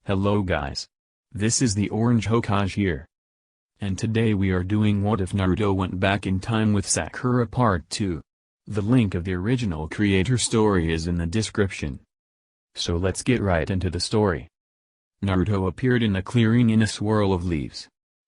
Hello guys. This is the Orange Hokage here. And today we are doing What If Naruto Went Back in Time with Sakura Part 2. The link of the original creator story is in the description. So let's get right into the story. Naruto appeared in a clearing in a swirl of leaves.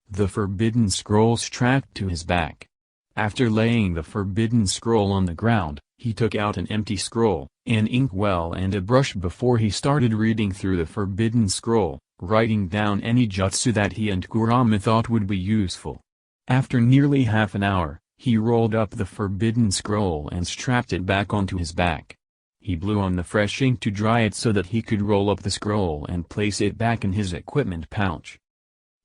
The forbidden scroll strapped to his back. After laying the forbidden scroll on the ground, he took out an empty scroll, an inkwell and a brush before he started reading through the forbidden scroll, writing down any jutsu that he and Kurama thought would be useful. After nearly half an hour, he rolled up the forbidden scroll and strapped it back onto his back. He blew on the fresh ink to dry it so that he could roll up the scroll and place it back in his equipment pouch.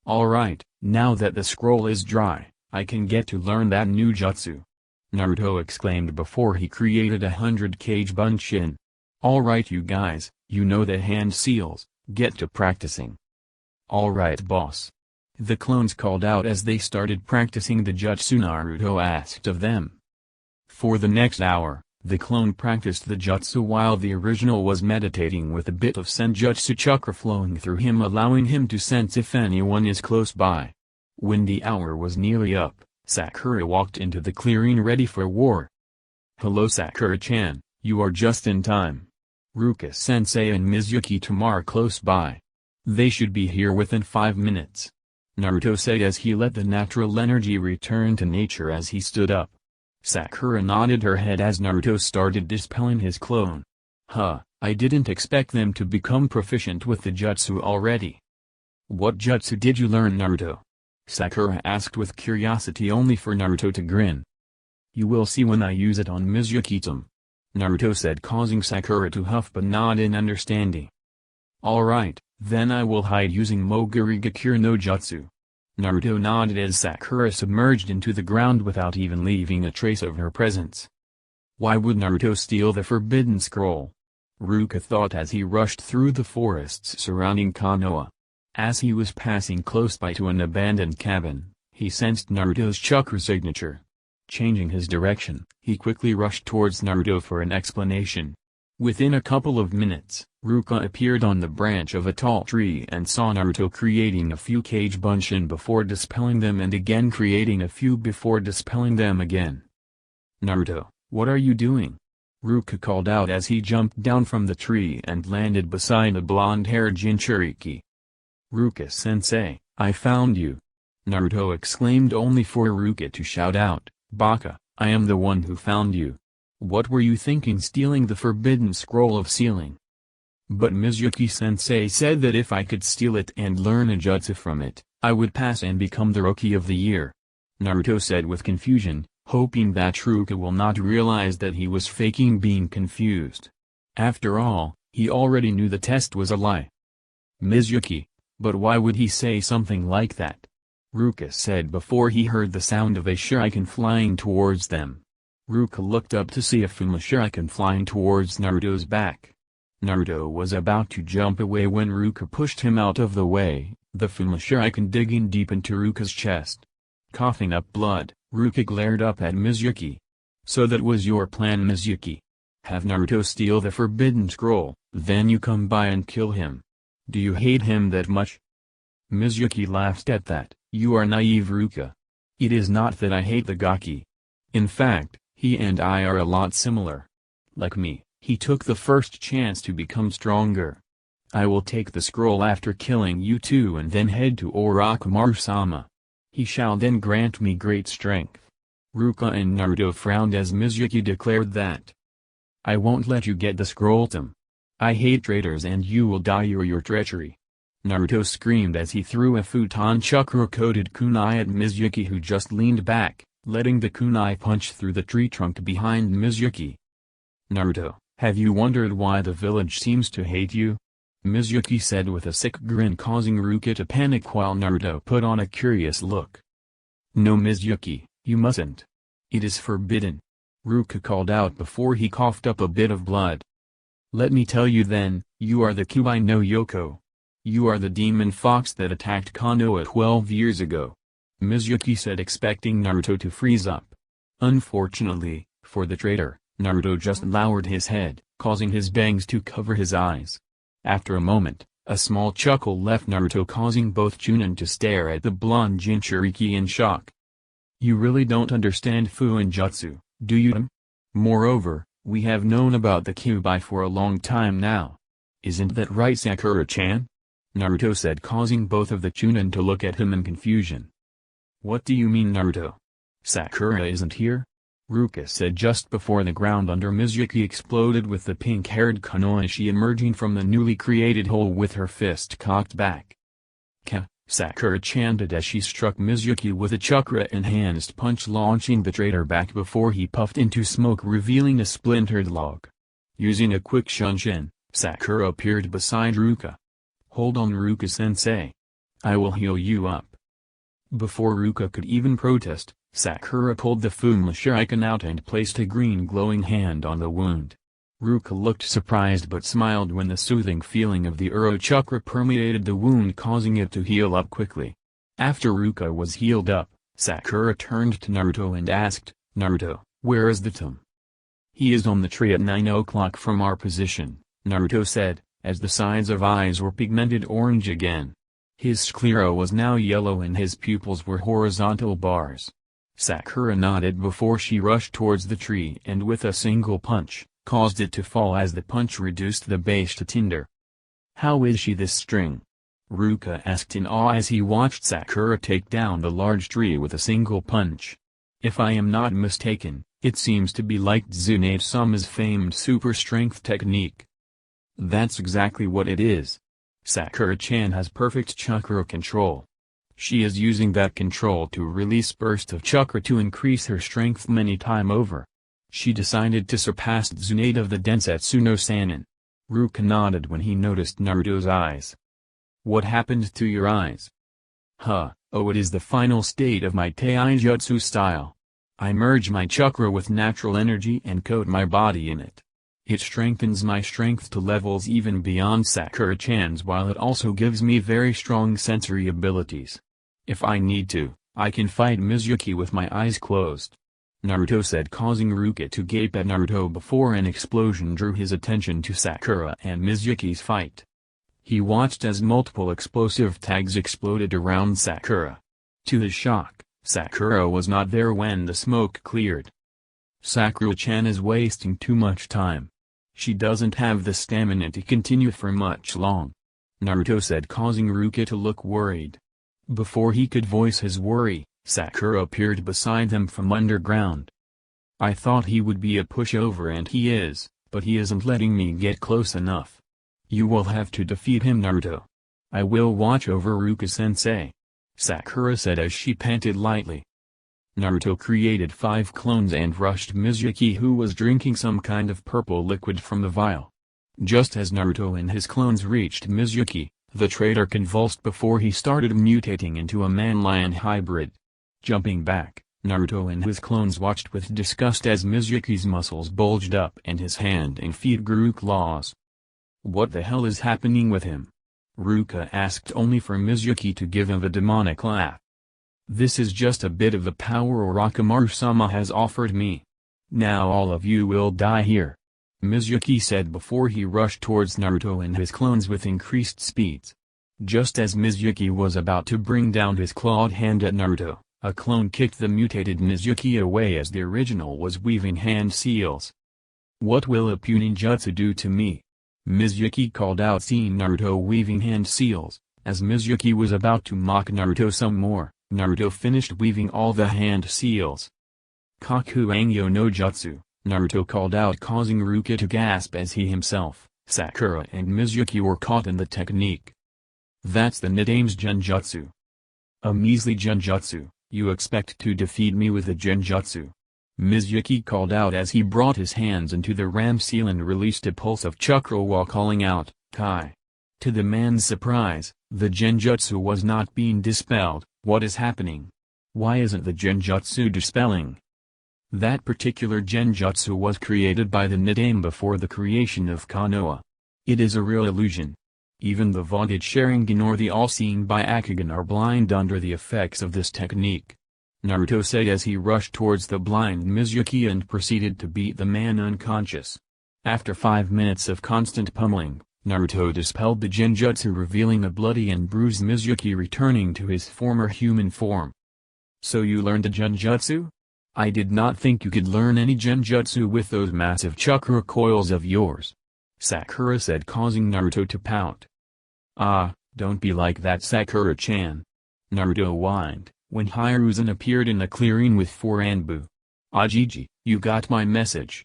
Alright, now that the scroll is dry, I can get to learn that new jutsu, Naruto exclaimed before he created 100 bunshin. Alright you guys, you know the hand seals, get to practicing. Alright boss. The clones called out as they started practicing the jutsu Naruto asked of them. For the next hour, the clone practiced the jutsu while the original was meditating with a bit of Senjutsu chakra flowing through him, allowing him to sense if anyone is close by. When the hour was nearly up, Sakura walked into the clearing ready for war. Hello Sakura-chan, you are just in time. Ruka-sensei and Mizukito are close by. They should be here within 5 minutes, Naruto said as he let the natural energy return to nature as he stood up. Sakura nodded her head as Naruto started dispelling his clone. I didn't expect them to become proficient with the jutsu already. What jutsu did you learn, Naruto? Sakura asked with curiosity, only for Naruto to grin. You will see when I use it on Mizukito, Naruto said, causing Sakura to huff but nod in understanding. Alright, then I will hide using Mogarigakure no Jutsu. Naruto nodded as Sakura submerged into the ground without even leaving a trace of her presence. Why would Naruto steal the forbidden scroll? Ruka thought as he rushed through the forests surrounding Konoha. As he was passing close by to an abandoned cabin, he sensed Naruto's chakra signature. Changing his direction, he quickly rushed towards Naruto for an explanation. Within a couple of minutes, Ruka appeared on the branch of a tall tree and saw Naruto creating a few bunshin before dispelling them and again creating a few before dispelling them again. Naruto, what are you doing? Ruka called out as he jumped down from the tree and landed beside a blonde-haired Jinchuriki. Ruka-sensei, I found you! Naruto exclaimed, only for Ruka to shout out, Baka, I am the one who found you. What were you thinking stealing the forbidden scroll of sealing? But Mizuki-sensei said that if I could steal it and learn a jutsu from it, I would pass and become the Rookie of the Year. Naruto said with confusion, hoping that Ruka will not realize that he was faking being confused. After all, he already knew the test was a lie. Mizuki, but why would he say something like that? Ruka said before he heard the sound of a shuriken flying towards them. Ruka looked up to see a Fuma shuriken flying towards Naruto's back. Naruto was about to jump away when Ruka pushed him out of the way, the Fuma shuriken digging deep into Ruka's chest. Coughing up blood, Ruka glared up at Mizuki. So that was your plan, Mizuki? Have Naruto steal the forbidden scroll, then you come by and kill him? Do you hate him that much? Mizuki laughed at that. You are naive, Ruka. It is not that I hate the Gaki. In fact, he and I are a lot similar. Like me, he took the first chance to become stronger. I will take the scroll after killing you two and then head to Orochimaru-sama. He shall then grant me great strength. Ruka and Naruto frowned as Mizuki declared that. I won't let you get the scroll, Tim. I hate traitors and you will die or your treachery. Naruto screamed as he threw a futon chakra-coated kunai at Mizuki, who just leaned back, letting the kunai punch through the tree trunk behind Mizuki. Naruto, have you wondered why the village seems to hate you? Mizuki said with a sick grin, causing Ruka to panic while Naruto put on a curious look. No, Mizuki, you mustn't. It is forbidden. Ruka called out before he coughed up a bit of blood. Let me tell you then, you are the Kubai no Yoko. You are the demon fox that attacked Konoha 12 years ago. Mizuki said, expecting Naruto to freeze up. Unfortunately, for the traitor, Naruto just lowered his head, causing his bangs to cover his eyes. After a moment, A small chuckle left Naruto, causing both Chunin to stare at the blonde Jinchuriki in shock. You really don't understand Fuinjutsu, do you? Moreover, we have known about the Kyuubi for a long time now. Isn't that right, Sakura-chan? Naruto said, causing both of the Chunin to look at him in confusion. What do you mean, Naruto? Sakura isn't here? Ruka said just before the ground under Mizuki exploded with the pink-haired Kunoichi emerging from the newly created hole with her fist cocked back. Sakura chanted as she struck Mizuki with a chakra-enhanced punch, launching the traitor back before he puffed into smoke, revealing a splintered log. Using a quick shunshin, Sakura appeared beside Ruka. Hold on, Ruka-sensei. I will heal you up. Before Ruka could even protest, Sakura pulled the Fumla Shuriken out and placed a green glowing hand on the wound. Ruka looked surprised but smiled when the soothing feeling of the Uro Chakra permeated the wound, causing it to heal up quickly. After Ruka was healed up, Sakura turned to Naruto and asked, Naruto, where is the Tom? He is on the tree at 9 o'clock from our position, Naruto said, as the sides of eyes were pigmented orange again. His sclera was now yellow and his pupils were horizontal bars. Sakura nodded before she rushed towards the tree and with a single punch, caused it to fall as the punch reduced the base to tinder. How is she this string? Ruka asked in awe as he watched Sakura take down the large tree with a single punch. If I am not mistaken, it seems to be like Tsunade-sama's famed super strength technique. That's exactly what it is. Sakura-chan has perfect chakra control. She is using that control to release bursts of chakra to increase her strength many times over. She decided to surpass Tsunade of the Densetsu no Sannin. Ruka nodded when he noticed Naruto's eyes. What happened to your eyes? Oh, it is the final state of my Taijutsu style. I merge my chakra with natural energy and coat my body in it. It strengthens my strength to levels even beyond Sakura-chan's, while it also gives me very strong sensory abilities. If I need to, I can fight Mizuki with my eyes closed. Naruto said, causing Ruka to gape at Naruto before an explosion drew his attention to Sakura and Mizuki's fight. He watched as multiple explosive tags exploded around Sakura. To his shock, Sakura was not there when the smoke cleared. Sakura-chan is wasting too much time. She doesn't have the stamina to continue for much long. Naruto said, causing Ruka to look worried. Before he could voice his worry, Sakura appeared beside him from underground. I thought he would be a pushover and he is, but he isn't letting me get close enough. You will have to defeat him, Naruto. I will watch over Ruka-sensei. Sakura said as she panted lightly. Naruto created 5 clones and rushed Mizuki, who was drinking some kind of purple liquid from the vial. Just as Naruto and his clones reached Mizuki, the traitor convulsed before he started mutating into a man-lion hybrid. Jumping back, Naruto and his clones watched with disgust as Mizuki's muscles bulged up and his hand and feet grew claws. What the hell is happening with him? Ruka asked, only for Mizuki to give him a demonic laugh. This is just a bit of the power Orochimaru-sama has offered me. Now all of you will die here. Mizuki said before he rushed towards Naruto and his clones with increased speeds. Just as Mizuki was about to bring down his clawed hand at Naruto, a clone kicked the mutated Mizuki away as the original was weaving hand seals. What will a Puninjutsu do to me? Mizuki called out, seeing Naruto weaving hand seals. As Mizuki was about to mock Naruto some more, Naruto finished weaving all the hand seals. Kakuangyo no Jutsu, Naruto called out, causing Ruka to gasp as he himself, Sakura and Mizuki were caught in the technique. That's the Nidame's Genjutsu. A measly Genjutsu, you expect to defeat me with a Genjutsu? Mizuki called out as he brought his hands into the ram seal and released a pulse of chakra while calling out, Kai. To the man's surprise, the Genjutsu was not being dispelled. What is happening? Why isn't the Genjutsu dispelling? That particular Genjutsu was created by the Nidame before the creation of Konoha. It is a real illusion. Even the vaunted Sharingan or the all-seeing Byakugan are blind under the effects of this technique. Naruto said as he rushed towards the blind Mizuki and proceeded to beat the man unconscious. After 5 minutes of constant pummeling, Naruto dispelled the genjutsu, revealing a bloody and bruised Mizuki returning to his former human form. So you learned a genjutsu? I did not think you could learn any genjutsu with those massive chakra coils of yours, Sakura said, causing Naruto to pout. Ah, don't be like that, Sakura-chan, Naruto whined, when Hiruzen appeared in the clearing with 4 Anbu. Ajiji, you got my message?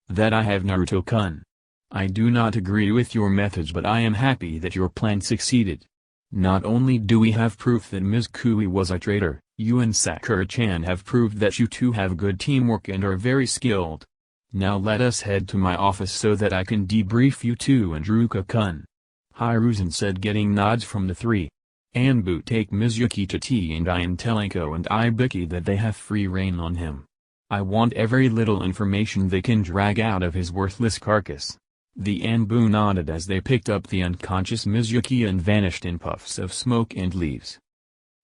That I have, Naruto-kun. I do not agree with your methods, but I am happy that your plan succeeded. Not only do we have proof that Mizukui was a traitor, you and Sakura-chan have proved that you two have good teamwork and are very skilled. Now let us head to my office so that I can debrief you two and Ruka-kun, Hiruzen said, getting nods from the 3. Anbu. Take Mizuki to tea, and I tell Eiko and Ibiki that they have free rein on him. I want every little information they can drag out of his worthless carcass. The Anbu nodded as they picked up the unconscious Mizuki and vanished in puffs of smoke and leaves.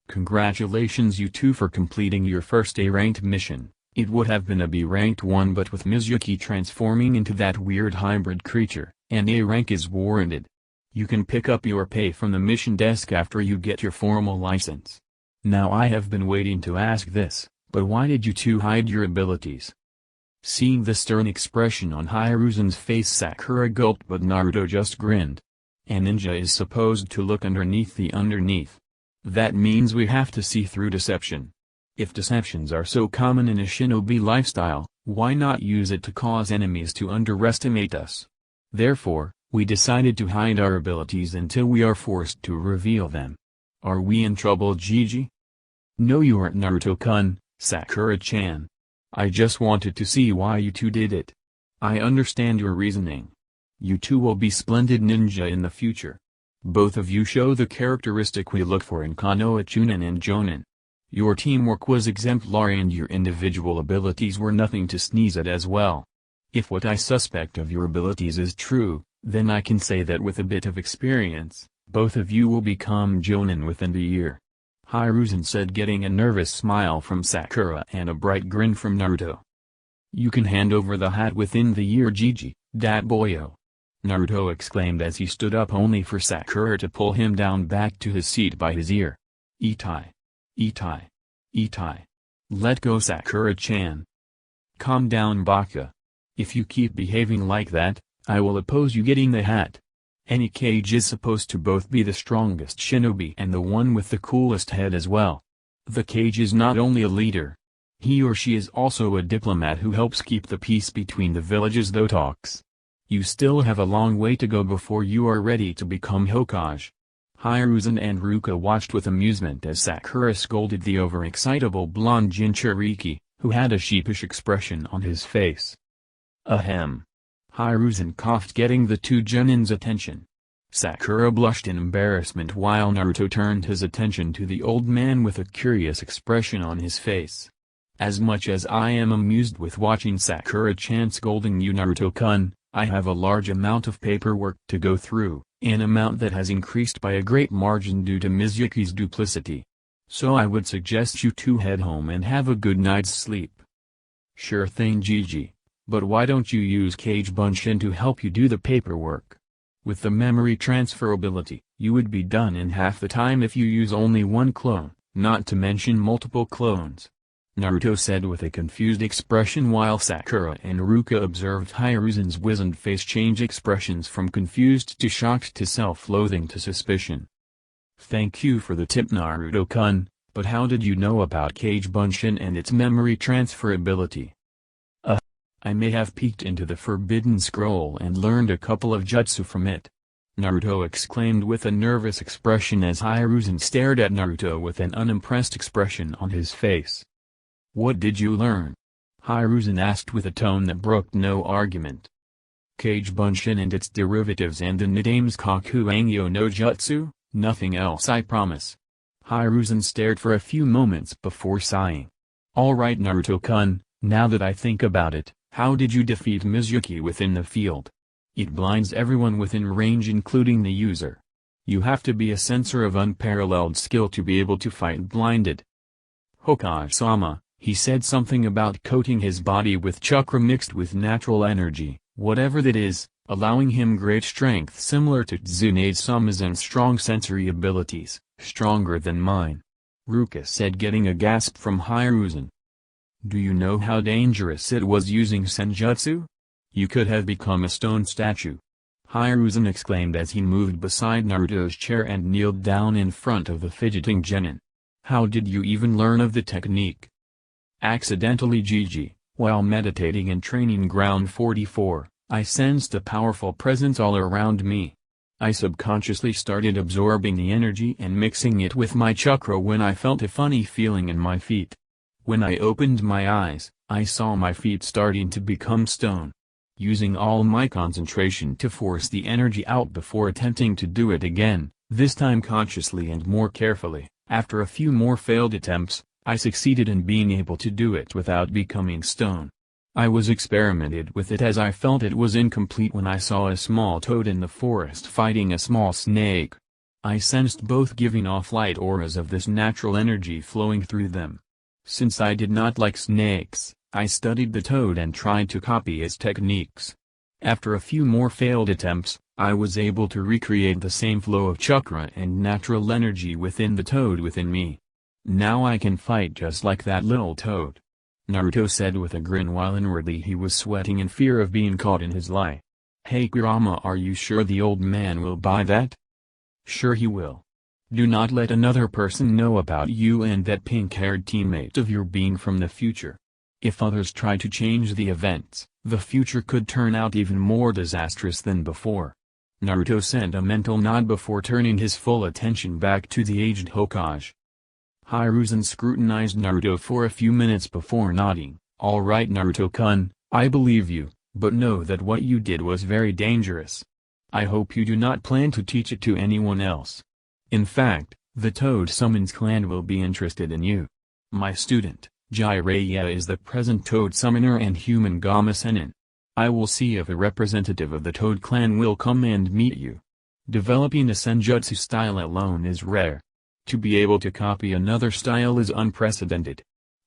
Congratulations you two for completing your first A-ranked mission. It would have been a B-ranked one, but with Mizuki transforming into that weird hybrid creature, an A rank is warranted. You can pick up your pay from the mission desk after you get your formal license. Now I have been waiting to ask this, but why did you two hide your abilities? Seeing the stern expression on Hiruzen's face, Sakura gulped, but Naruto just grinned. A ninja is supposed to look underneath the underneath. That means we have to see through deception. If deceptions are so common in a shinobi lifestyle, why not use it to cause enemies to underestimate us? Therefore, we decided to hide our abilities until we are forced to reveal them. Are we in trouble, Gigi? No, you aren't, Naruto-kun, Sakura-chan. I just wanted to see why you two did it. I understand your reasoning. You two will be splendid ninja in the future. Both of you show the characteristic we look for in Konoha Chunin and Jonin. Your teamwork was exemplary and your individual abilities were nothing to sneeze at as well. If what I suspect of your abilities is true, then I can say that with a bit of experience, both of you will become Jonin within a year. Hiruzen said, getting a nervous smile from Sakura and a bright grin from Naruto. You can hand over the hat within the year, Gigi, dat boyo, Naruto exclaimed as he stood up, only for Sakura to pull him down back to his seat by his ear. Itai. Itai. Itai. Let go, Sakura-chan. Calm down, Baka. If you keep behaving like that, I will oppose you getting the hat. Any cage is supposed to both be the strongest shinobi and the one with the coolest head as well. The cage is not only a leader. He or she is also a diplomat who helps keep the peace between the villages, though talks. You still have a long way to go before you are ready to become Hokage. Hiruzen and Ruka watched with amusement as Sakura scolded the overexcitable blonde Jinchuriki, who had a sheepish expression on his face. Ahem. Hiruzen coughed, getting the two Jonin's attention. Sakura blushed in embarrassment while Naruto turned his attention to the old man with a curious expression on his face. As much as I am amused with watching Sakura-chan scolding you, Naruto-kun, I have a large amount of paperwork to go through, an amount that has increased by a great margin due to Mizuki's duplicity. So I would suggest you two head home and have a good night's sleep. Sure thing, Gigi. But why don't you use Kage Bunshin to help you do the paperwork? With the memory transfer ability, you would be done in half the time if you use only one clone, not to mention multiple clones, Naruto said with a confused expression, while Sakura and Ruka observed Hiruzen's wizened face change expressions from confused to shocked to self-loathing to suspicion. Thank you for the tip, Naruto-kun, but how did you know about Kage Bunshin and its memory transfer ability? I may have peeked into the Forbidden Scroll and learned a couple of jutsu from it, Naruto exclaimed with a nervous expression as Hiruzen stared at Naruto with an unimpressed expression on his face. What did you learn? Hiruzen asked with a tone that brooked no argument. Kage Bunshin and its derivatives and the Nidame's Kaku Angyo no Jutsu, nothing else, I promise. Hiruzen stared for a few moments before sighing. Alright, Naruto-kun, now that I think about it, how did you defeat Mizuki within the field? It blinds everyone within range, including the user. You have to be a sensor of unparalleled skill to be able to fight blinded. Hokage-sama, he said something about coating his body with chakra mixed with natural energy. Whatever that is, allowing him great strength similar to Tsunade-sama's and strong sensory abilities, stronger than mine. Ruka said, getting a gasp from Hiruzen. Do you know how dangerous it was using Senjutsu? You could have become a stone statue. Hiruzen exclaimed as he moved beside Naruto's chair and kneeled down in front of the fidgeting genin. How did you even learn of the technique? Accidentally, Gigi. While meditating in training ground 44, I sensed a powerful presence all around me. I subconsciously started absorbing the energy and mixing it with my chakra when I felt a funny feeling in my feet. When I opened my eyes, I saw my feet starting to become stone. Using all my concentration to force the energy out before attempting to do it again, this time consciously and more carefully, after a few more failed attempts, I succeeded in being able to do it without becoming stone. I was experimented with it as I felt it was incomplete when I saw a small toad in the forest fighting a small snake. I sensed both giving off light auras of this natural energy flowing through them. Since I did not like snakes, I studied the toad and tried to copy its techniques. After a few more failed attempts, I was able to recreate the same flow of chakra and natural energy within the toad within me. Now I can fight just like that little toad. Naruto said with a grin while inwardly he was sweating in fear of being caught in his lie. Hey Kurama, are you sure the old man will buy that? Sure he will. Do not let another person know about you and that pink-haired teammate of your being from the future. If others try to change the events, the future could turn out even more disastrous than before. Naruto sent a mental nod before turning his full attention back to the aged Hokage. Hiruzen scrutinized Naruto for a few minutes before nodding. Alright Naruto-kun, I believe you, but know that what you did was very dangerous. I hope you do not plan to teach it to anyone else. In fact, the Toad Summons clan will be interested in you. My student, Jiraiya is the present Toad Summoner and human Gamma Sennin. I will see if a representative of the Toad clan will come and meet you. Developing a Senjutsu style alone is rare. To be able to copy another style is unprecedented.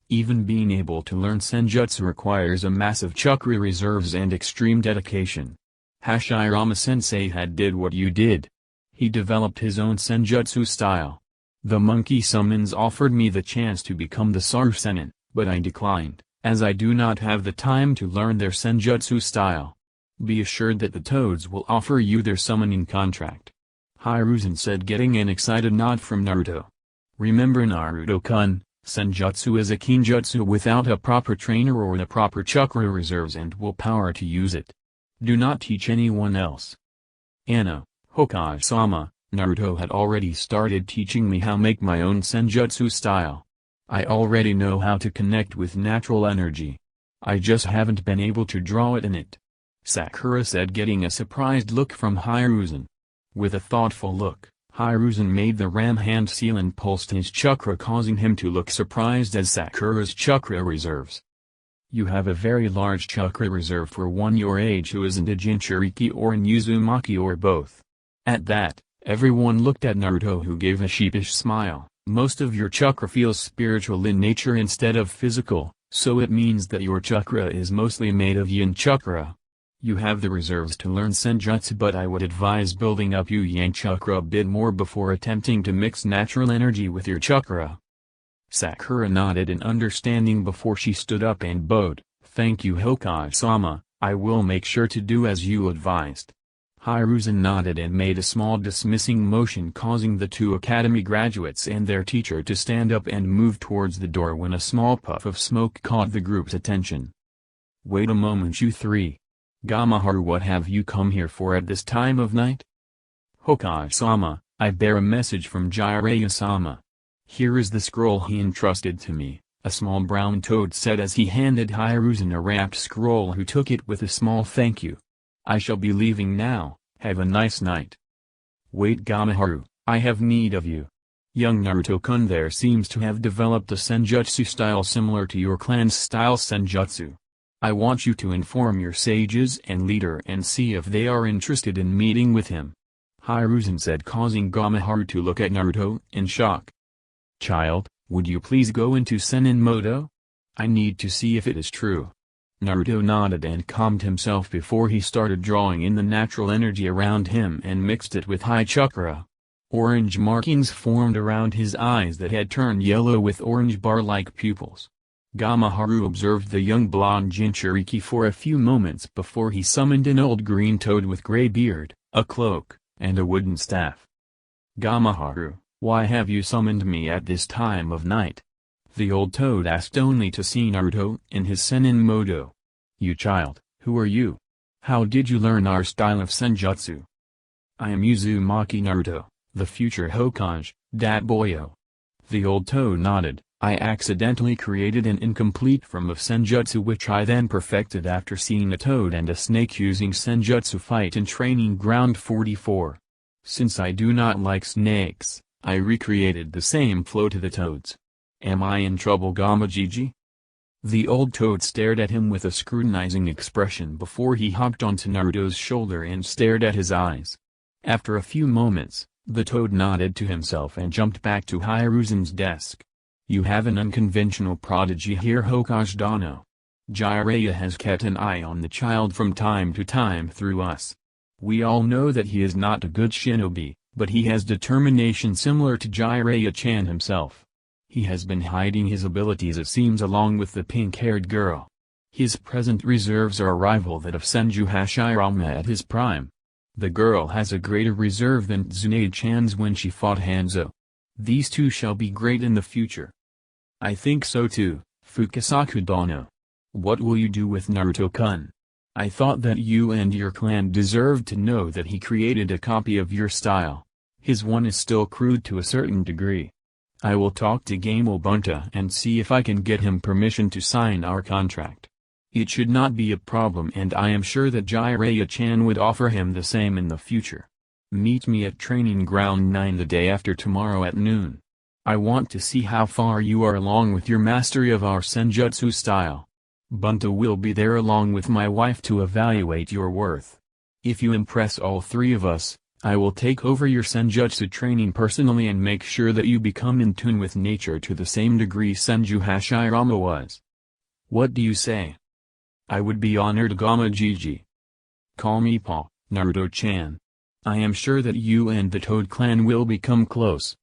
Even being able to learn Senjutsu requires a massive chakra reserves and extreme dedication. Hashirama-sensei had did what you did. He developed his own Senjutsu style. The monkey summons offered me the chance to become the Saru Sennin, but I declined, as I do not have the time to learn their Senjutsu style. Be assured that the Toads will offer you their summoning contract. Hiruzen said, getting an excited nod from Naruto. Remember Naruto-kun, Senjutsu is a kinjutsu without a proper trainer or the proper chakra reserves and willpower to use it. Do not teach anyone else. Anno, Hokage-sama, Naruto had already started teaching me how make my own Senjutsu style. I already know how to connect with natural energy. I just haven't been able to draw it in it. Sakura said, getting a surprised look from Hiruzen. With a thoughtful look, Hiruzen made the ram hand seal and pulsed his chakra, causing him to look surprised as Sakura's chakra reserves. You have a very large chakra reserve for one your age who isn't a Jinchuriki or an Uzumaki or both. At that, everyone looked at Naruto, who gave a sheepish smile. Most of your chakra feels spiritual in nature instead of physical, so it means that your chakra is mostly made of yin chakra. You have the reserves to learn Senjutsu, but I would advise building up your yang chakra a bit more before attempting to mix natural energy with your chakra. Sakura nodded in understanding before she stood up and bowed. Thank you Hokage-sama, I will make sure to do as you advised. Hiruzen nodded and made a small dismissing motion, causing the two academy graduates and their teacher to stand up and move towards the door when a small puff of smoke caught the group's attention. Wait a moment you three. Gamaharu, what have you come here for at this time of night? Hokage-sama, I bear a message from Jiraiya-sama. Here is the scroll he entrusted to me, a small brown toad said as he handed Hiruzen a wrapped scroll, who took it with a small thank you. I shall be leaving now, have a nice night. Wait Gamaharu, I have need of you. Young Naruto-kun there seems to have developed a Senjutsu style similar to your clan's style Senjutsu. I want you to inform your sages and leader and see if they are interested in meeting with him. Hiruzen said, causing Gamaharu to look at Naruto in shock. Child, would you please go into Sennin Moto? I need to see if it is true. Naruto nodded and calmed himself before he started drawing in the natural energy around him and mixed it with high chakra. Orange markings formed around his eyes that had turned yellow with orange bar-like pupils. Gamaharu observed the young blonde Jinchuriki for a few moments before he summoned an old green toad with gray beard, a cloak, and a wooden staff. "Gamaharu, why have you summoned me at this time of night?" the old toad asked, only to see Naruto in his Sennin Modo. "You child, who are you? How did you learn our style of Senjutsu?" "I am Uzumaki Naruto, the future Hokage, Dat Boyo." The old toad nodded. "I accidentally created an incomplete form of Senjutsu which I then perfected after seeing a toad and a snake using Senjutsu fight in Training Ground 44. Since I do not like snakes, I recreated the same flow to the toads. Am I in trouble, Gamajiji?" The old toad stared at him with a scrutinizing expression before he hopped onto Naruto's shoulder and stared at his eyes. After a few moments, the toad nodded to himself and jumped back to Hiruzen's desk. "You have an unconventional prodigy here, Hokage Dano. Jiraiya has kept an eye on the child from time to time through us. We all know that he is not a good shinobi, but he has determination similar to Jiraiya-chan himself. He has been hiding his abilities, it seems, along with the pink-haired girl. His present reserves are a rival that of Senju Hashirama at his prime. The girl has a greater reserve than Tsunade-chan's when she fought Hanzo. These two shall be great in the future." "I think so too, Fukasaku Dano. What will you do with Naruto-kun? I thought that you and your clan deserved to know that he created a copy of your style. His one is still crude to a certain degree. I will talk to Gamel Bunta and see if I can get him permission to sign our contract. It should not be a problem, and I am sure that Jiraiya-chan would offer him the same in the future. Meet me at Training Ground 9 the day after tomorrow at noon. I want to see how far you are along with your mastery of our Senjutsu style. Bunta will be there along with my wife to evaluate your worth. If you impress all three of us, I will take over your Senjutsu training personally and make sure that you become in tune with nature to the same degree Senju Hashirama was. What do you say?" "I would be honored, Gamajiji. Call me Pa, Naruto-chan. I am sure that you and the Toad clan will become close."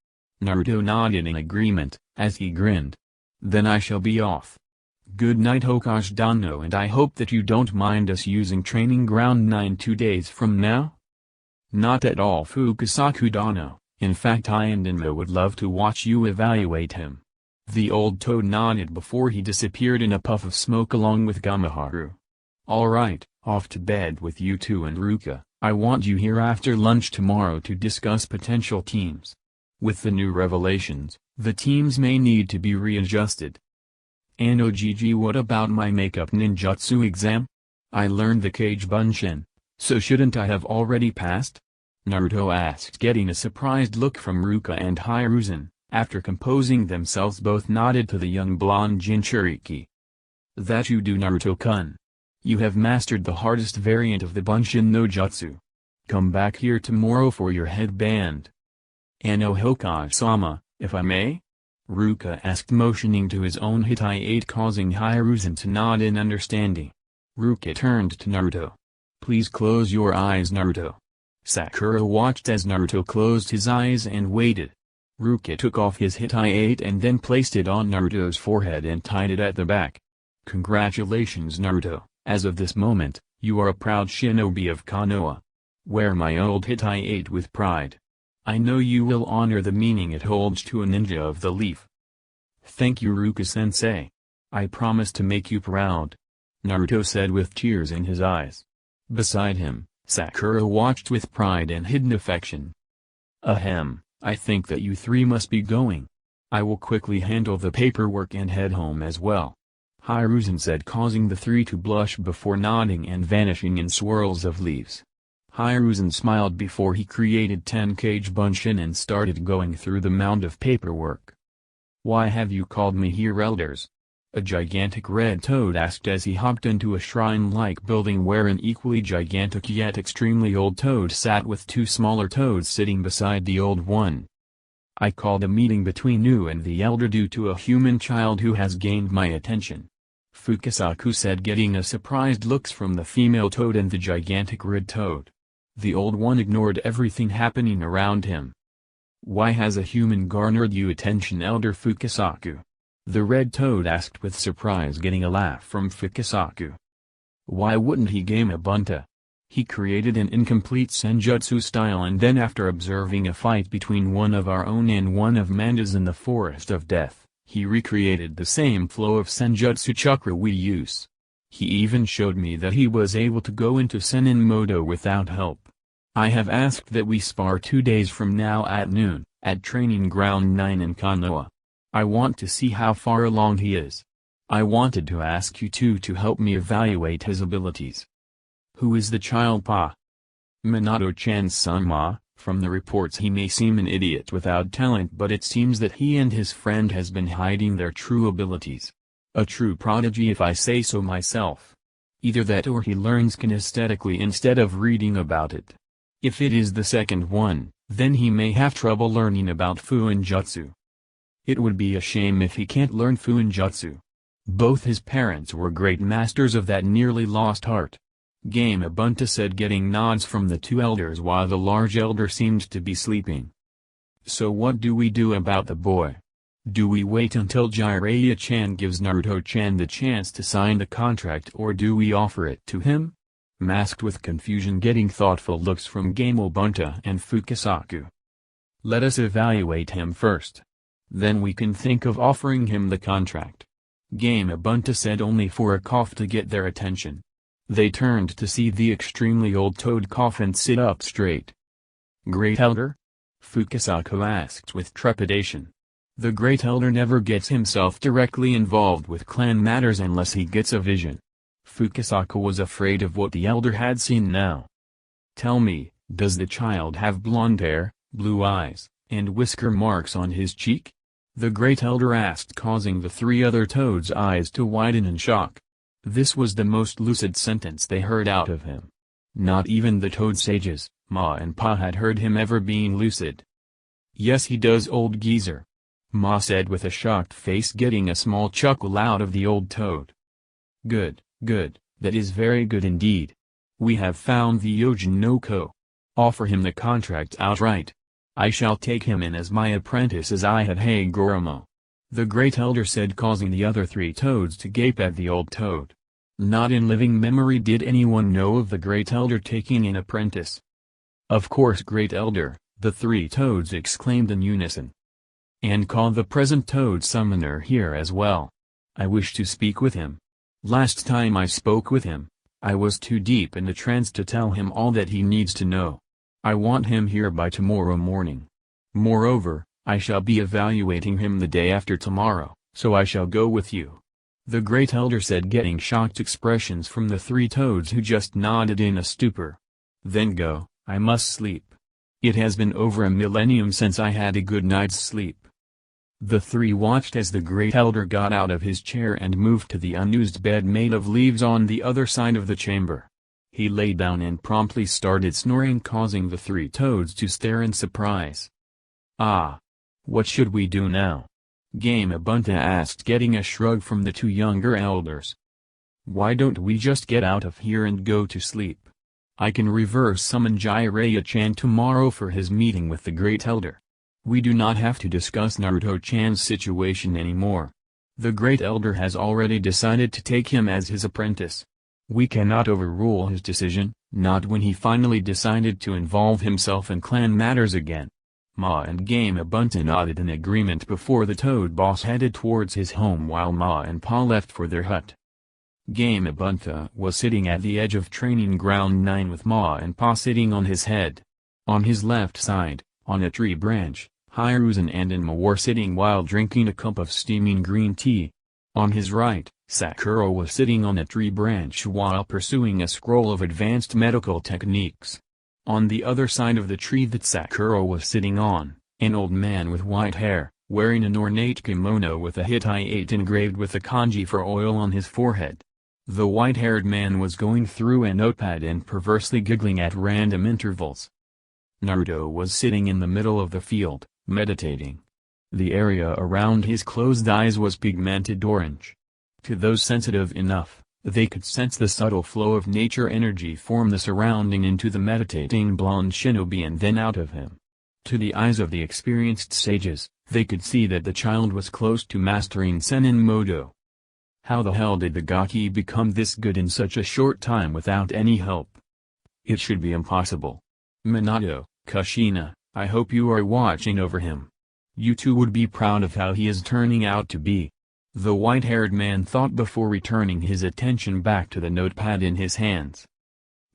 Naruto nodded in agreement, as he grinned. "Then I shall be off. Good night, Hokage Dano, and I hope that you don't mind us using Training Ground 9 2 days from now?" "Not at all, Fukasaku Dano. In fact, I and Inmo would love to watch you evaluate him." The old toad nodded before he disappeared in a puff of smoke along with Gamaharu. "Alright, off to bed with you two, and Ruka, I want you here after lunch tomorrow to discuss potential teams. With the new revelations, the teams may need to be readjusted." "Ano Gigi, what about my makeup ninjutsu exam? I learned the Kage Bunshin, so shouldn't I have already passed?" Naruto asked, getting a surprised look from Ruka and Hiruzen. After composing themselves, both nodded to the young blonde Jinchuriki. "That you do, Naruto-kun. You have mastered the hardest variant of the Bunshin no Jutsu. Come back here tomorrow for your headband." "Ano Hokage-sama, if I may?" Ruka asked, motioning to his own Hitai-8, causing Hiruzen to nod in understanding. Ruka turned to Naruto. "Please close your eyes, Naruto." Sakura watched as Naruto closed his eyes and waited. Ruka took off his Hitai-8 and then placed it on Naruto's forehead and tied it at the back. "Congratulations, Naruto, as of this moment, you are a proud shinobi of Konoha. Wear my old Hitai-8 with pride. I know you will honor the meaning it holds to a ninja of the leaf." "Thank you, Ruka-sensei. I promise to make you proud," Naruto said with tears in his eyes. Beside him, Sakura watched with pride and hidden affection. "Ahem, I think that you three must be going. I will quickly handle the paperwork and head home as well," Hiruzen said, causing the three to blush before nodding and vanishing in swirls of leaves. Hiruzen smiled before he created 10 Kage Bunshin and started going through the mound of paperwork. "Why have you called me here, elders?" a gigantic red toad asked as he hopped into a shrine-like building where an equally gigantic yet extremely old toad sat with two smaller toads sitting beside the old one. "I called a meeting between you and the elder due to a human child who has gained my attention. Fukasaku said, getting a surprised looks from the female toad and the gigantic red toad. The old one ignored everything happening around him. Why has a human garnered your attention, Elder Fukasaku? The red toad asked with surprise, getting a laugh from Fukasaku. Why wouldn't he game a bunta? He created an incomplete Senjutsu style, and then after observing a fight between one of our own and one of Manda's in the Forest of Death, he recreated the same flow of Senjutsu chakra we use. He even showed me that he was able to go into Senin Modo without help. I have asked that we spar 2 days from now at noon, at Training Ground 9 in Konoha. I want to see how far along he is. I wanted to ask you two to help me evaluate his abilities. Who is the child, Pa? Minato-chan's son, Ma. From the reports he may seem an idiot without talent, but it seems that he and his friend has been hiding their true abilities. A true prodigy, if I say so myself. Either that or he learns kinesthetically instead of reading about it. If it is the second one, then he may have trouble learning about Fuinjutsu. It would be a shame if he can't learn Fuinjutsu. Both his parents were great masters of that nearly lost art. Game Ubuntu said, getting nods from the two elders while the large elder seemed to be sleeping. So what do we do about the boy? Do we wait until Jiraiya-chan gives Naruto-chan the chance to sign the contract, or do we offer it to him? Masked with confusion, getting thoughtful looks from Game Ubuntu and Fukasaku. Let us evaluate him first. Then we can think of offering him the contract. Game Ubuntu said, only for a cough to get their attention. They turned to see the extremely old toad cough and sit up straight. Great Elder? Fukasaku asked with trepidation. The Great Elder never gets himself directly involved with clan matters unless he gets a vision. Fukasaku was afraid of what the elder had seen now. Tell me, does the child have blonde hair, blue eyes, and whisker marks on his cheek? The Great Elder asked, causing the three other toads' eyes to widen in shock. This was the most lucid sentence they heard out of him. Not even the toad sages, Ma and Pa, had heard him ever being lucid. Yes, he does, old geezer. Ma said with a shocked face, getting a small chuckle out of the old toad. Good, good, that is very good indeed. We have found the Yojin no Ko. Offer him the contract outright. I shall take him in as my apprentice as I had Hagoromo. The Great Elder said, causing the other three toads to gape at the old toad. Not in living memory did anyone know of the Great Elder taking an apprentice. Of course, Great Elder, the three toads exclaimed in unison. And call the present toad summoner here as well. I wish to speak with him. Last time I spoke with him, I was too deep in the trance to tell him all that he needs to know. I want him here by tomorrow morning. Moreover, I shall be evaluating him the day after tomorrow, so I shall go with you. The Great Elder said, getting shocked expressions from the three toads, who just nodded in a stupor. Then go, I must sleep. It has been over a millennium since I had a good night's sleep. The three watched as the Great Elder got out of his chair and moved to the unused bed made of leaves on the other side of the chamber. He lay down and promptly started snoring, causing the three toads to stare in surprise. Ah! What should we do now? Game Ubuntu asked, getting a shrug from the two younger elders. Why don't we just get out of here and go to sleep? I can reverse summon Jiraiya-chan tomorrow for his meeting with the Great Elder. We do not have to discuss Naruto-chan's situation anymore. The Great Elder has already decided to take him as his apprentice. We cannot overrule his decision, not when he finally decided to involve himself in clan matters again. Ma and Game Ubuntu nodded in agreement before the toad boss headed towards his home, while Ma and Pa left for their hut. Game Ubuntu was sitting at the edge of Training Ground 9 with Ma and Pa sitting on his head. On his left side, on a tree branch, Hiruzen and Enma were sitting while drinking a cup of steaming green tea. On his right, Sakura was sitting on a tree branch while pursuing a scroll of advanced medical techniques. On the other side of the tree that Sakura was sitting on, an old man with white hair, wearing an ornate kimono with a Hittite engraved with a kanji for oil on his forehead. The white-haired man was going through a notepad and perversely giggling at random intervals. Naruto was sitting in the middle of the field, meditating. The area around his closed eyes was pigmented orange. To those sensitive enough, they could sense the subtle flow of nature energy from the surrounding into the meditating blonde shinobi and then out of him. To the eyes of the experienced sages, they could see that the child was close to mastering Sennin Modo. How the hell did the Gaki become this good in such a short time without any help? It should be impossible. Minato, Kushina, I hope you are watching over him. You two would be proud of how he is turning out to be. The white-haired man thought before returning his attention back to the notepad in his hands.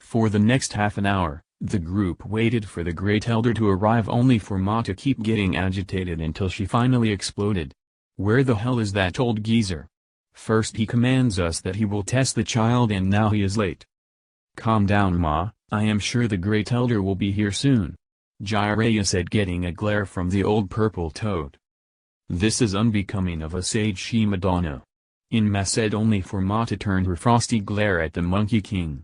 For the next half an hour, the group waited for the Great Elder to arrive only for Ma to keep getting agitated until she finally exploded. Where the hell is that old geezer? First he commands us that he will test the child and now he is late. Calm down Ma, I am sure the Great Elder will be here soon. Jiraiya said, getting a glare from the old purple toad. This is unbecoming of a sage Shimadano. Inma said, only for Ma to turn her frosty glare at the Monkey King.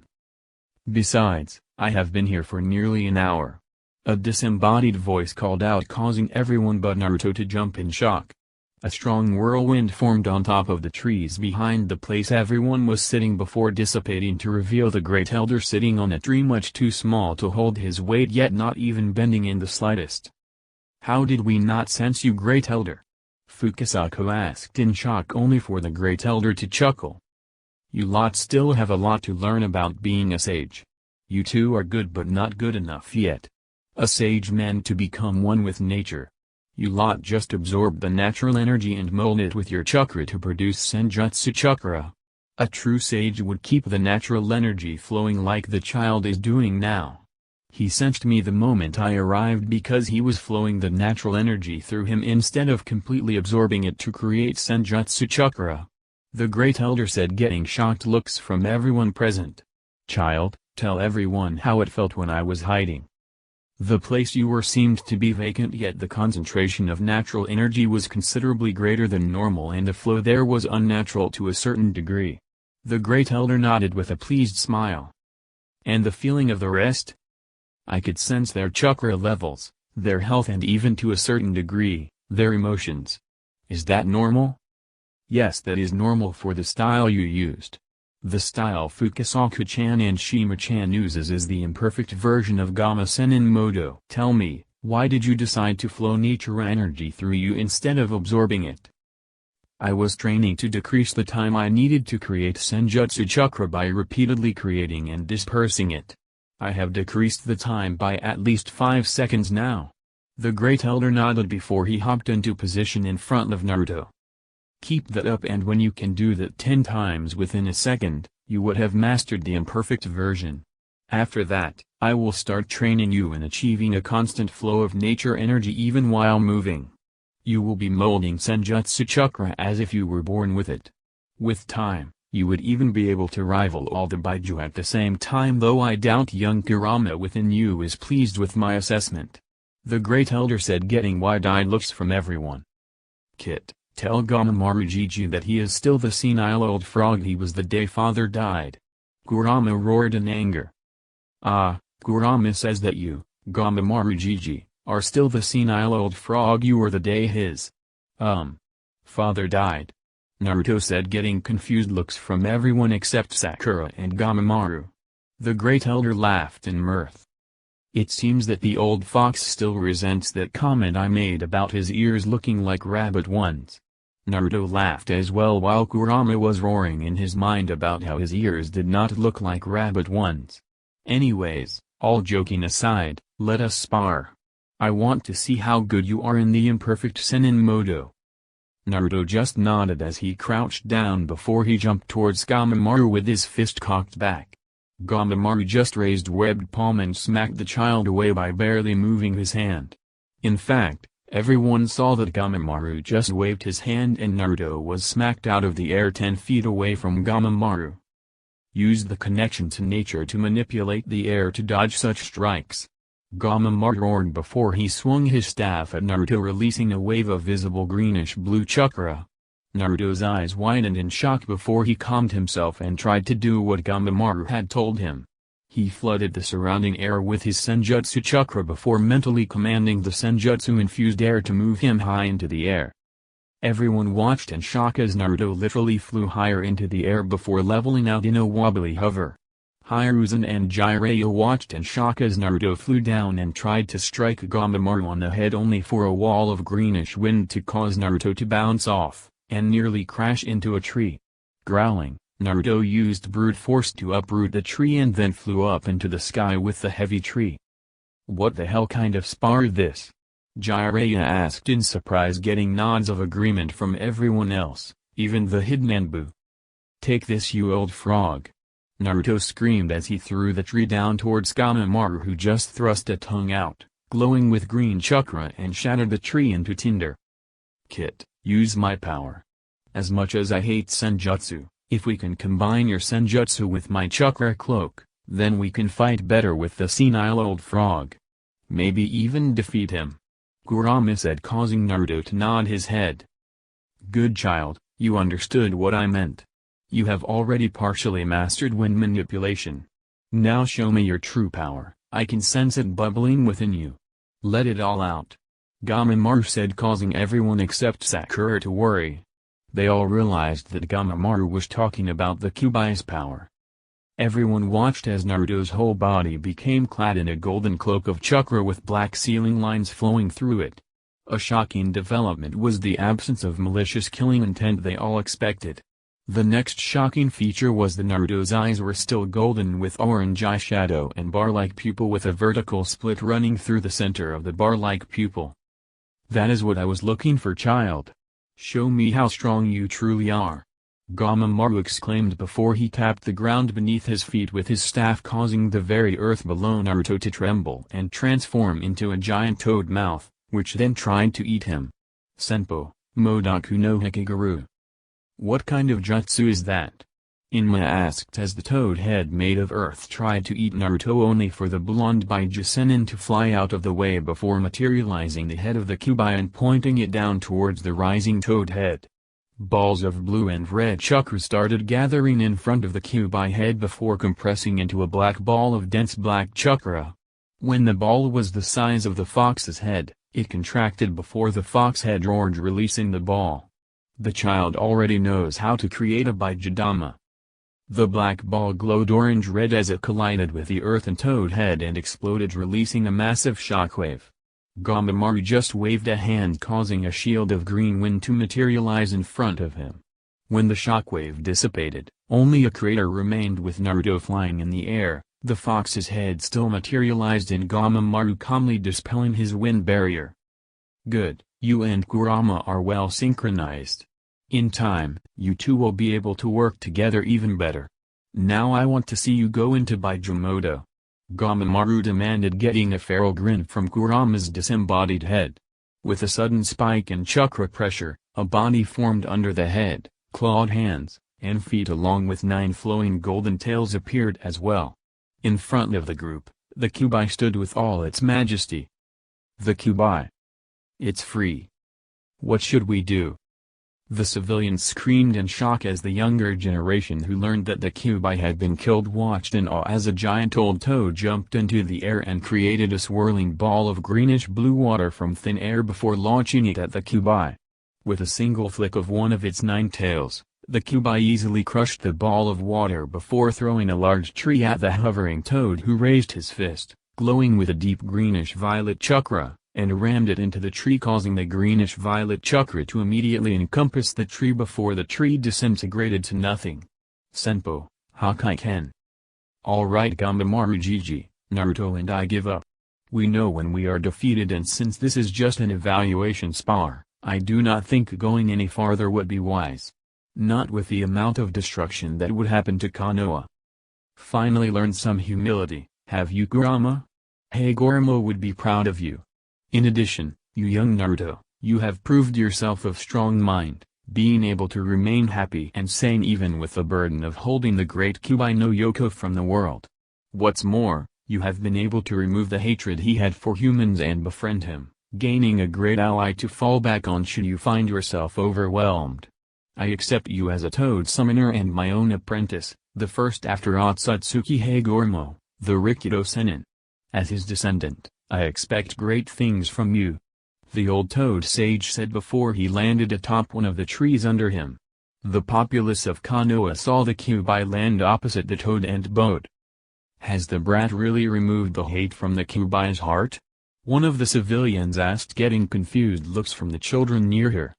Besides, I have been here for nearly an hour. A disembodied voice called out, causing everyone but Naruto to jump in shock. A strong whirlwind formed on top of the trees behind the place everyone was sitting before dissipating to reveal the Great Elder sitting on a tree much too small to hold his weight yet not even bending in the slightest. How did we not sense you, Great Elder? Fukasaku asked in shock, only for the Great Elder to chuckle. You lot still have a lot to learn about being a sage. You two are good but not good enough yet. A sage meant to become one with nature. You lot just absorb the natural energy and mold it with your chakra to produce Senjutsu chakra. A true sage would keep the natural energy flowing like the child is doing now. He sensed me the moment I arrived because he was flowing the natural energy through him instead of completely absorbing it to create Senjutsu chakra. The Great Elder said, getting shocked looks from everyone present. Child, tell everyone how it felt when I was hiding. The place you were seemed to be vacant, yet the concentration of natural energy was considerably greater than normal and the flow there was unnatural to a certain degree. The Great Elder nodded with a pleased smile. And the feeling of the rest? I could sense their chakra levels, their health and even to a certain degree, their emotions. Is that normal? Yes, that is normal for the style you used. The style Fukasaku-chan and Shima-chan uses is the imperfect version of Gamma Sennin Modo. Tell me, why did you decide to flow nature energy through you instead of absorbing it? I was training to decrease the time I needed to create Senjutsu chakra by repeatedly creating and dispersing it. I have decreased the time by at least 5 seconds now. The Great Elder nodded before he hopped into position in front of Naruto. Keep that up, and when you can do that 10 times within a second, you would have mastered the imperfect version. After that, I will start training you in achieving a constant flow of nature energy even while moving. You will be molding Senjutsu chakra as if you were born with it. With time, you would even be able to rival all the Bijū at the same time, though I doubt young Kurama within you is pleased with my assessment. The Great Elder said, getting wide-eyed looks from everyone. Kit, tell Gamamaru Jiji that he is still the senile old frog he was the day father died. Kurama roared in anger. Ah, Kurama says that you, Gamamaru Jiji, are still the senile old frog you were the day his father died. Naruto said, getting confused looks from everyone except Sakura and Gamamaru. The Great Elder laughed in mirth. It seems that the old fox still resents that comment I made about his ears looking like rabbit ones. Naruto laughed as well while Kurama was roaring in his mind about how his ears did not look like rabbit ones. Anyways, all joking aside, let us spar. I want to see how good you are in the imperfect Sennin Modo. Naruto just nodded as he crouched down before he jumped towards Gamamaru with his fist cocked back. Gamamaru just raised webbed palm and smacked the child away by barely moving his hand. In fact, everyone saw that Gamamaru just waved his hand and Naruto was smacked out of the air 10 feet away from Gamamaru. Use the connection to nature to manipulate the air to dodge such strikes. Gamamaru roared before he swung his staff at Naruto, releasing a wave of visible greenish-blue chakra. Naruto's eyes widened in shock before he calmed himself and tried to do what Gamamaru had told him. He flooded the surrounding air with his Senjutsu chakra before mentally commanding the Senjutsu-infused air to move him high into the air. Everyone watched in shock as Naruto literally flew higher into the air before leveling out in a wobbly hover. Hiruzen and Jiraiya watched in shock as Naruto flew down and tried to strike Gamamaru on the head, only for a wall of greenish wind to cause Naruto to bounce off, and nearly crash into a tree. Growling, Naruto used brute force to uproot the tree and then flew up into the sky with the heavy tree. "What the hell kind of spar is this?" Jiraiya asked in surprise, getting nods of agreement from everyone else, even the hidden Anbu. "Take this, you old frog!" Naruto screamed as he threw the tree down towards Gamamaru, who just thrust a tongue out, glowing with green chakra, and shattered the tree into tinder. "Kit, use my power. As much as I hate Senjutsu, if we can combine your Senjutsu with my chakra cloak, then we can fight better with the senile old frog. Maybe even defeat him," Kurama said, causing Naruto to nod his head. "Good child, you understood what I meant. You have already partially mastered wind manipulation. Now show me your true power. I can sense it bubbling within you. Let it all out," Gamamaru said, causing everyone except Sakura to worry. They all realized that Gamamaru was talking about the Kyuubi's power. Everyone watched as Naruto's whole body became clad in a golden cloak of chakra with black sealing lines flowing through it. A shocking development was the absence of malicious killing intent they all expected. The next shocking feature was that Naruto's eyes were still golden with orange eyeshadow and bar-like pupil with a vertical split running through the center of the bar-like pupil. "That is what I was looking for, child. Show me how strong you truly are," Gamamaru exclaimed before he tapped the ground beneath his feet with his staff, causing the very earth below Naruto to tremble and transform into a giant toad mouth, which then tried to eat him. "Senpo, Modaku no Hekigaru. What kind of jutsu is that?" Inma asked as the toad head made of earth tried to eat Naruto, only for the blonde Bijū Sennin to fly out of the way before materializing the head of the Kyuubi and pointing it down towards the rising toad head. Balls of blue and red chakra started gathering in front of the Kyuubi head before compressing into a black ball of dense black chakra. When the ball was the size of the fox's head, it contracted before the fox head roared, releasing the ball. The child already knows how to create a Bijūdama. The black ball glowed orange-red as it collided with the earth and toad head and exploded, releasing a massive shockwave. Gamamaru just waved a hand, causing a shield of green wind to materialize in front of him. When the shockwave dissipated, only a crater remained with Naruto flying in the air. The fox's head still materialized in Gamamaru, calmly dispelling his wind barrier. "Good, you and Kurama are well synchronized. In time, you two will be able to work together even better. Now I want to see you go into Bijūmodo," Gamamaru demanded, getting a feral grin from Kurama's disembodied head. With a sudden spike in chakra pressure, a body formed under the head, clawed hands, and feet along with 9 flowing golden tails appeared as well. In front of the group, the Kyuubi stood with all its majesty. "The Kyuubi. It's free. What should we do?" The civilians screamed in shock as the younger generation who learned that the Kyuubi had been killed watched in awe as a giant old toad jumped into the air and created a swirling ball of greenish-blue water from thin air before launching it at the Kyuubi. With a single flick of one of its 9 tails, the Kyuubi easily crushed the ball of water before throwing a large tree at the hovering toad, who raised his fist, glowing with a deep greenish-violet chakra, and rammed it into the tree, causing the greenish-violet chakra to immediately encompass the tree before the tree disintegrated to nothing. "Senpo, Hokage-ken. Alright Gamamaru Gigi, Naruto and I give up. We know when we are defeated, and since this is just an evaluation spar, I do not think going any farther would be wise. Not with the amount of destruction that would happen to Konoha. Finally learn some humility, have you, Kurama? Hagoromo would be proud of you. In addition, you young Naruto, you have proved yourself of strong mind, being able to remain happy and sane even with the burden of holding the great Kyuubi no Yoko from the world. What's more, you have been able to remove the hatred he had for humans and befriend him, gaining a great ally to fall back on should you find yourself overwhelmed. I accept you as a toad summoner and my own apprentice, the first after Otsutsuki Hagoromo, the Rikito Sennin. As his descendant, I expect great things from you. the old toad sage said before he landed atop one of the trees under him. The populace of Konoha saw the Kyuubi land opposite the toad and bowed. Has the brat really removed the hate from the Kyuubi's heart? One of the civilians asked, getting confused looks from the children near her.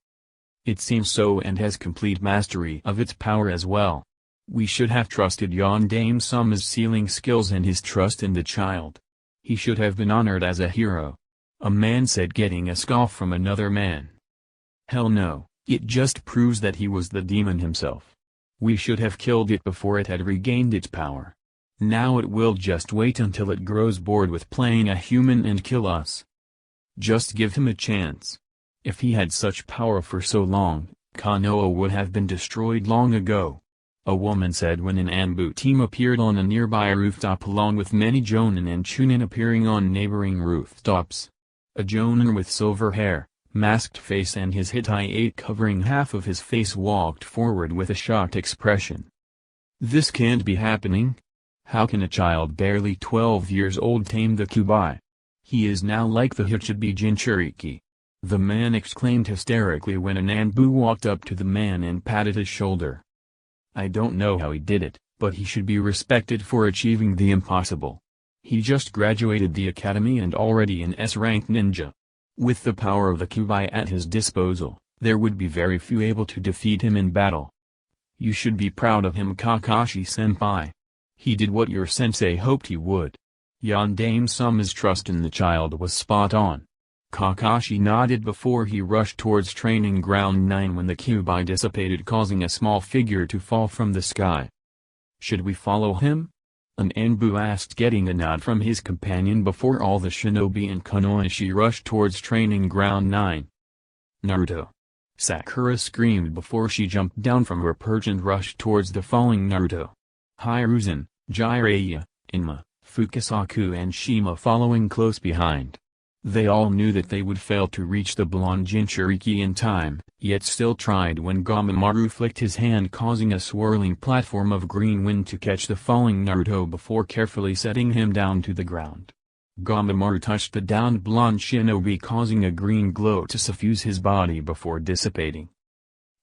It seems so, and has complete mastery of its power as well. We should have trusted Yondaime Sama's sealing skills and his trust in the child. He should have been honored as a hero. A man said, getting a scoff from another man. Hell no, it just proves that he was the demon himself. We should have killed it before it had regained its power. Now it will just wait until it grows bored with playing a human and kill us. Just give him a chance. If he had such power for so long, Konoha would have been destroyed long ago. A woman said when an Anbu team appeared on a nearby rooftop along with many Jonin and Chunin appearing on neighboring rooftops. A Jonin with silver hair, masked face and his Hittite covering half of his face walked forward with a shocked expression. This can't be happening. How can a child barely 12 years old tame the Kyuubi? He is now like the Hachibei Jinchuriki. The man exclaimed hysterically when an Anbu walked up to the man and patted his shoulder. I don't know how he did it, but he should be respected for achieving the impossible. He just graduated the academy and already an S-rank ninja. With the power of the Kyuubi at his disposal, there would be very few able to defeat him in battle. You should be proud of him, Kakashi-senpai. He did what your sensei hoped he would. Yondaime Sama's trust in the child was spot on. Kakashi nodded before he rushed towards Training Ground 9 when the Kyuubi dissipated, causing a small figure to fall from the sky. Should we follow him? An Anbu asked, getting a nod from his companion before all the shinobi and Konoha rushed towards Training Ground 9. Naruto! Sakura screamed before she jumped down from her perch and rushed towards the falling Naruto. Hiruzen, Jiraiya, Inma, Fukasaku and Shima following close behind. They all knew that they would fail to reach the blonde Jinchuriki in time, yet still tried when Gamamaru flicked his hand, causing a swirling platform of green wind to catch the falling Naruto before carefully setting him down to the ground. Gamamaru touched the downed blonde shinobi, causing a green glow to suffuse his body before dissipating.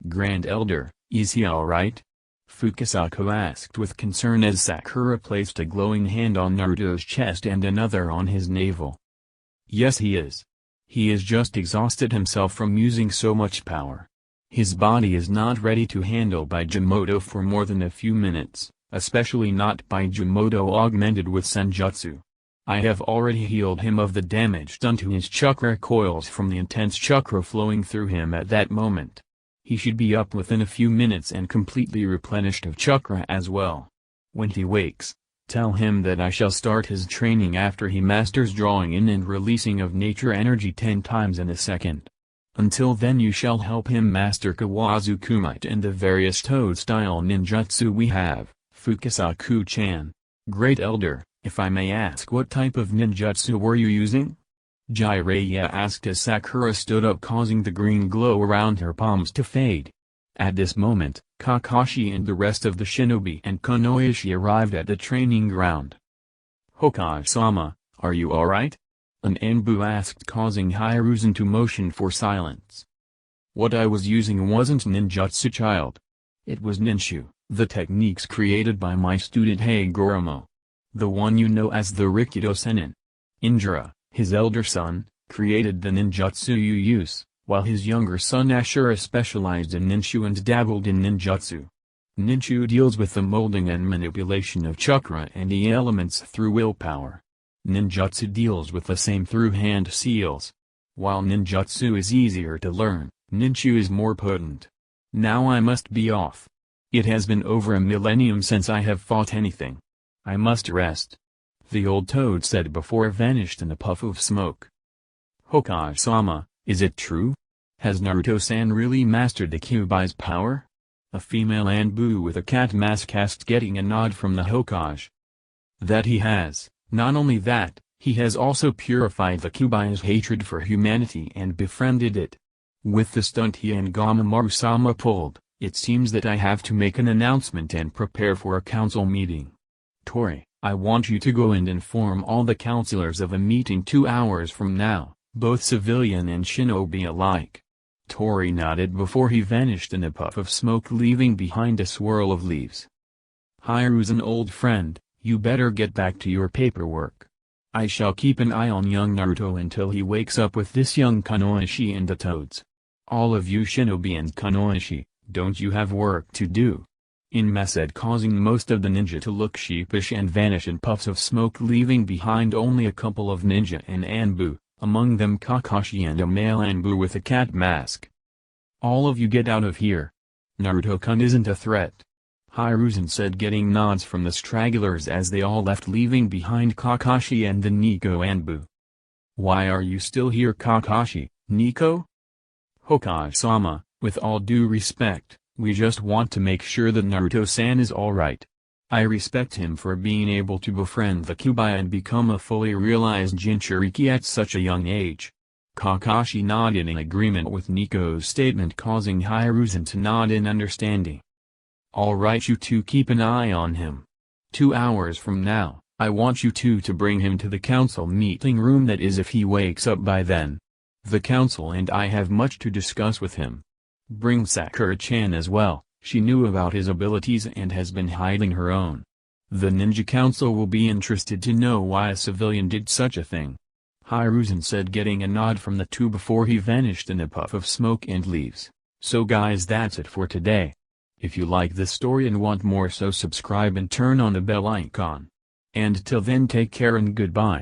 Grand Elder, is he alright? Fukasaku asked with concern as Sakura placed a glowing hand on Naruto's chest and another on his navel. Yes, he is. He is just exhausted himself from using so much power. His body is not ready to handle Bijūmoto for more than a few minutes, especially not Bijūmoto augmented with Senjutsu. I have already healed him of the damage done to his chakra coils from the intense chakra flowing through him at that moment. He should be up within a few minutes and completely replenished of chakra as well. When he wakes, tell him that I shall start his training after he masters drawing in and releasing of nature energy 10 times in a second. Until then you shall help him master Kawazu Kumite and the various toad-style ninjutsu we have, Fukasaku-chan. Great Elder, if I may ask, what type of ninjutsu were you using? Jiraiya asked as Sakura stood up, causing the green glow around her palms to fade. At this moment, Kakashi and the rest of the shinobi and Konoha arrived at the training ground. Hokage-sama, are you alright? An Anbu asked, causing Hiruzen to motion for silence. What I was using wasn't ninjutsu, child. It was ninshu, the techniques created by my student Hagoromo. The one you know as the Rikido Sennin. Indra, his elder son, created the ninjutsu you use, while his younger son Ashura specialized in ninshu and dabbled in ninjutsu. Ninshu deals with the molding and manipulation of chakra and the elements through willpower. Ninjutsu deals with the same through hand seals. While ninjutsu is easier to learn, ninshu is more potent. Now I must be off. It has been over a millennium since I have fought anything. I must rest. The old toad said before vanished in a puff of smoke. Hokage-sama, is it true? Has Naruto-san really mastered the Kyuubi's power? A female Anbu with a cat mask asked, getting a nod from the Hokage. That he has. Not only that, he has also purified the Kyuubi's hatred for humanity and befriended it. With the stunt he and Gamamaru-sama pulled, it seems that I have to make an announcement and prepare for a council meeting. Tori, I want you to go and inform all the counselors of a meeting 2 hours from now, both civilian and shinobi alike. Tori nodded before he vanished in a puff of smoke, leaving behind a swirl of leaves. Hiruzen, old friend, you better get back to your paperwork. I shall keep an eye on young Naruto until he wakes up with this young Kunoichi and the toads. All of you shinobi and Kunoichi, don't you have work to do? Inma said, causing most of the ninja to look sheepish and vanish in puffs of smoke, leaving behind only a couple of ninja and Anbu, among them Kakashi and a male Anbu with a cat mask. All of you get out of here. Naruto-kun isn't a threat. Hiruzen said, getting nods from the stragglers as they all left, leaving behind Kakashi and the Nico Anbu. Why are you still here, Kakashi, Nico? Hokage-sama, with all due respect, we just want to make sure that Naruto-san is alright. I respect him for being able to befriend the Kyuubi and become a fully realized Jinchuriki at such a young age. Kakashi nodded in agreement with Nico's statement, causing Hiruzen to nod in understanding. Alright, you two keep an eye on him. 2 hours from now, I want you two to bring him to the council meeting room, that is if he wakes up by then. The council and I have much to discuss with him. Bring Sakura-chan as well, she knew about his abilities and has been hiding her own. The ninja council will be interested to know why a civilian did such a thing. Hiruzen said, getting a nod from the two before he vanished in a puff of smoke and leaves. So guys, that's it for today. If you like this story and want more, so subscribe and turn on the bell icon. And till then, take care and goodbye.